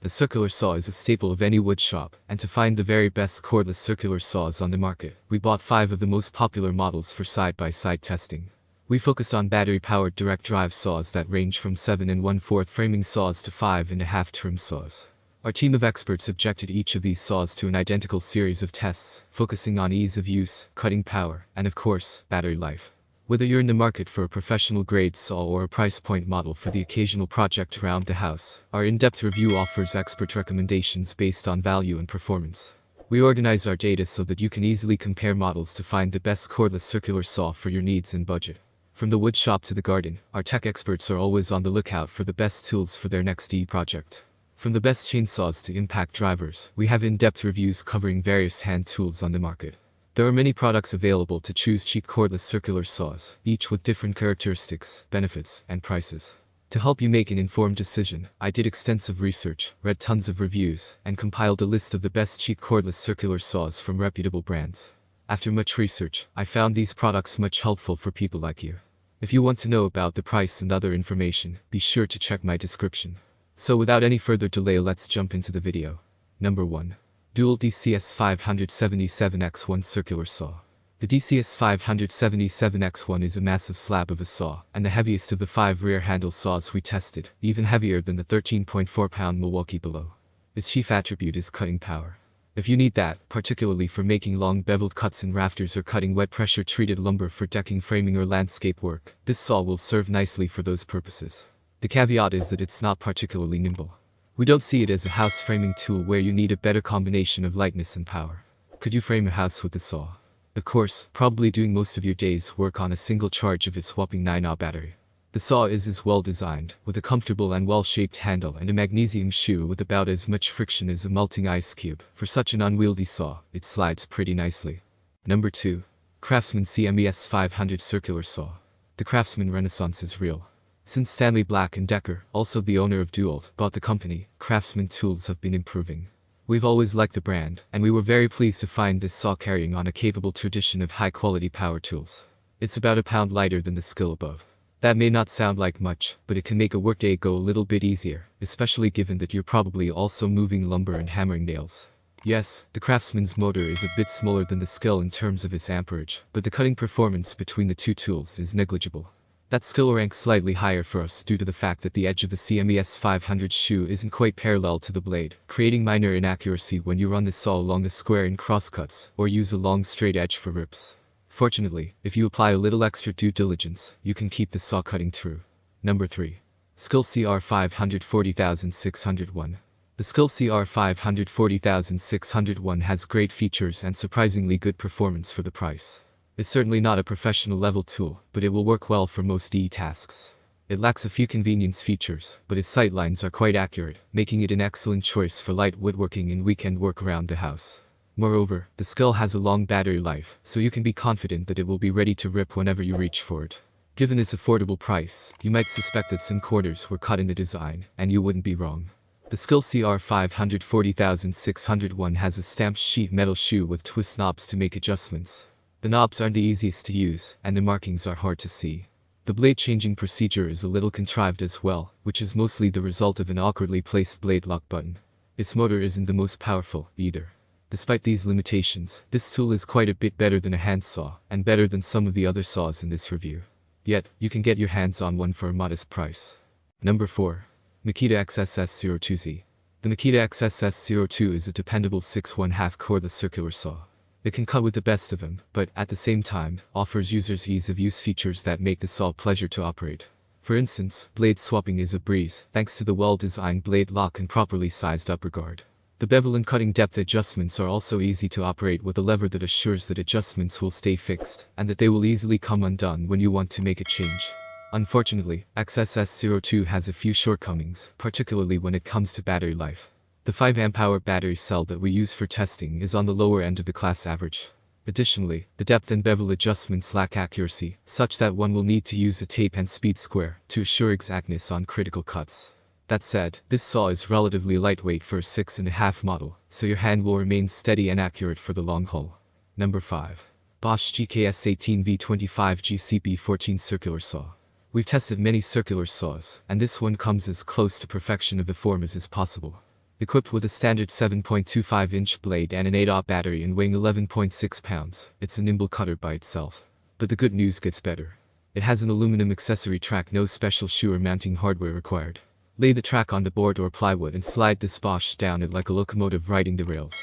The circular saw is a staple of any wood shop, and to find the very best cordless circular saws on the market, we bought 5 of the most popular models for side-by-side testing. We focused on battery-powered direct drive saws that range from 7 1/4 framing saws to 5 1/2 trim saws. Our team of experts subjected each of these saws to an identical series of tests, focusing on ease of use, cutting power, and of course, battery life. Whether you're in the market for a professional-grade saw or a price point model for the occasional project around the house, our in-depth review offers expert recommendations based on value and performance. We organize our data so that you can easily compare models to find the best cordless circular saw for your needs and budget. From the wood shop to the garden, our tech experts are always on the lookout for the best tools for their next project. From the best chainsaws to impact drivers, we have in-depth reviews covering various hand tools on the market. There are many products available to choose cheap cordless circular saws, each with different characteristics, benefits, and prices. To help you make an informed decision, I did extensive research, read tons of reviews, and compiled a list of the best cheap cordless circular saws from reputable brands. After much research, I found these products much helpful for people like you. If you want to know about the price and other information, be sure to check my description. So without any further delay, let's jump into the video. Number 1. DeWalt DCS577X1 Circular Saw. The DCS577X1 is a massive slab of a saw, and the heaviest of the 5 rear handle saws we tested, even heavier than the 13.4-pound Milwaukee Below. Its chief attribute is cutting power. If you need that, particularly for making long beveled cuts in rafters or cutting wet pressure treated lumber for decking, framing, or landscape work, this saw will serve nicely for those purposes. The caveat is that it's not particularly nimble. We don't see it as a house framing tool where you need a better combination of lightness and power. Could you frame a house with the saw? Of course, probably doing most of your day's work on a single charge of its whopping 9Ah battery. The saw is as well designed, with a comfortable and well-shaped handle and a magnesium shoe with about as much friction as a melting ice cube. For such an unwieldy saw, it slides pretty nicely. Number 2. Craftsman CMES 500 Circular Saw. The Craftsman renaissance is real. Since Stanley Black & Decker, also the owner of DeWalt, bought the company, Craftsman tools have been improving. We've always liked the brand, and we were very pleased to find this saw carrying on a capable tradition of high-quality power tools. It's about a pound lighter than the SKIL above. That may not sound like much, but it can make a workday go a little bit easier, especially given that you're probably also moving lumber and hammering nails. Yes, the Craftsman's motor is a bit smaller than the SKIL in terms of its amperage, but the cutting performance between the two tools is negligible. That SKIL ranks slightly higher for us due to the fact that the edge of the CMES 500 shoe isn't quite parallel to the blade, creating minor inaccuracy when you run the saw along the square in crosscuts, or use a long straight edge for rips. Fortunately, if you apply a little extra due diligence, you can keep the saw cutting true. Number 3. SKIL CR540601. The SKIL CR540601 has great features and surprisingly good performance for the price. It's certainly not a professional level tool, but it will work well for most tasks. It lacks a few convenience features, but its sightlines are quite accurate, making it an excellent choice for light woodworking and weekend work around the house. Moreover, the SKIL has a long battery life, so you can be confident that it will be ready to rip whenever you reach for it. Given its affordable price, you might suspect that some corners were cut in the design, and you wouldn't be wrong. The SKIL CR540601 has a stamped sheet metal shoe with twist knobs to make adjustments. The knobs aren't the easiest to use, and the markings are hard to see. The blade changing procedure is a little contrived as well, which is mostly the result of an awkwardly placed blade lock button. Its motor isn't the most powerful, either. Despite these limitations, this tool is quite a bit better than a handsaw, and better than some of the other saws in this review. Yet, you can get your hands on one for a modest price. Number 4. Makita XSS02Z. The Makita XSS02 is a dependable 6 1/2 cordless circular saw. It can cut with the best of them, but, at the same time, offers users ease-of-use features that make the saw a pleasure to operate. For instance, blade swapping is a breeze, thanks to the well-designed blade lock and properly sized upper guard. The bevel and cutting depth adjustments are also easy to operate with a lever that assures that adjustments will stay fixed, and that they will easily come undone when you want to make a change. Unfortunately, XSS02 has a few shortcomings, particularly when it comes to battery life. The 5 Ah battery cell that we use for testing is on the lower end of the class average. Additionally, the depth and bevel adjustments lack accuracy, such that one will need to use a tape and speed square to assure exactness on critical cuts. That said, this saw is relatively lightweight for a 6 1/2 model, so your hand will remain steady and accurate for the long haul. Number 5. BOSCH GKS18V25 GCB14 Circular Saw. We've tested many circular saws, and this one comes as close to perfection of the form as is possible. Equipped with a standard 7.25-inch blade and an 8Ah battery and weighing 11.6 pounds, it's a nimble cutter by itself. But the good news gets better. It has an aluminum accessory track, no special shoe or mounting hardware required. Lay the track on the board or plywood and slide this BOSCH down it like a locomotive riding the rails.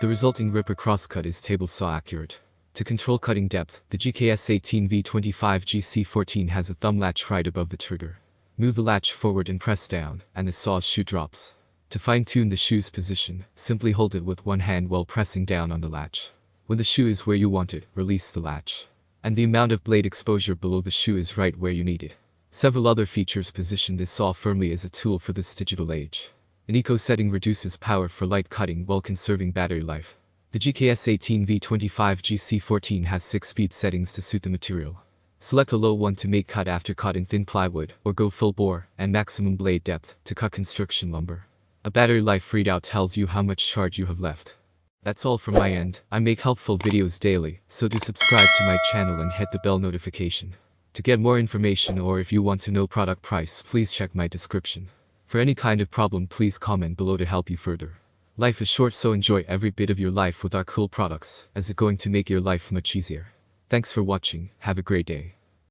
The resulting ripper crosscut is table saw accurate. To control cutting depth, the GKS18V25GC14 has a thumb latch right above the trigger. Move the latch forward and press down, and the saw's shoe drops. To fine-tune the shoe's position, simply hold it with one hand while pressing down on the latch. When the shoe is where you want it, release the latch. And the amount of blade exposure below the shoe is right where you need it. Several other features position this saw firmly as a tool for this digital age. An eco setting reduces power for light cutting while conserving battery life. The GKS18V25GC14 has 6 speed settings to suit the material. Select a low one to make cut after cut in thin plywood, or go full bore, and maximum blade depth to cut construction lumber. A battery life readout tells you how much charge you have left. That's all from my end. I make helpful videos daily, so do subscribe to my channel and hit the bell notification. To get more information or if you want to know product price, please check my description. For any kind of problem, please comment below to help you further. Life is short, so enjoy every bit of your life with our cool products, as it's going to make your life much easier. Thanks for watching, have a great day.